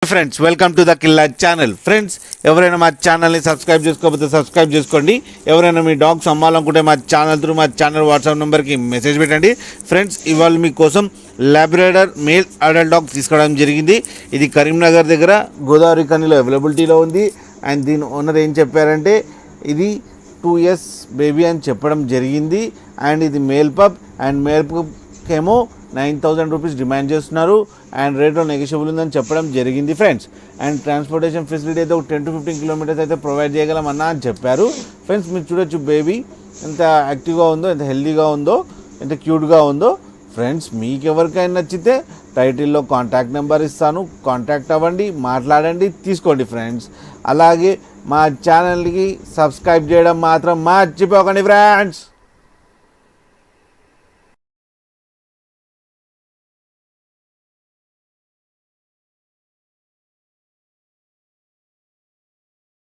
Friends welcome to the Killa channel. Friends ఎవరైనా మా ఛానల్ని సబ్స్క్రైబ్ చేసుకోకపోతే సబ్స్క్రైబ్ చేసుకోండి. ఎవరైనా మీ డాగ్స్ అమ్మాలనుకుంటే మా ఛానల్ వాట్సాప్ నెంబర్కి మెసేజ్ పెట్టండి. ఫ్రెండ్స్ ఇవాళ మీకోసం లాబ్రాడర్ మేల్ అడల్ట్ డాగ్ తీసుకోవడం జరిగింది. ఇది కరీంనగర్ దగ్గర గోదావరి కనిలో అవైలబిలిటీలో ఉంది. అండ్ దీని ఓనర్ ఏం చెప్పారంటే ఇది 2 years బేబీ అని చెప్పడం జరిగింది. అండ్ ఇది మేల్ పప్ అండ్ మేల్ పప్కి ఏమో 9,000 రూపీస్ డిమాండ్ చేస్తున్నారు. అండ్ రేట్లో నెగోషియబుల్ ఉందని చెప్పడం జరిగింది ఫ్రెండ్స్. అండ్ ట్రాన్స్పోర్టేషన్ ఫెసిలిటీ అయితే ఒక 10 to 15 కిలోమీటర్స్ అయితే ప్రొవైడ్ చేయగలమన్నా అని చెప్పారు. ఫ్రెండ్స్ మీరు చూడొచ్చు బేబీ ఎంత యాక్టివ్గా ఉందో, ఎంత హెల్తీగా ఉందో, ఎంత క్యూట్గా ఉందో. ఫ్రెండ్స్ మీకు ఎవరికైనా నచ్చితే టైటిల్లో కాంటాక్ట్ నెంబర్ ఇస్తాను, కాంటాక్ట్ అవ్వండి, మాట్లాడండి, తీసుకోండి ఫ్రెండ్స్. అలాగే మా ఛానల్కి సబ్స్క్రైబ్ చేయడం మాత్రం మర్చిపోకండి ఫ్రెండ్స్.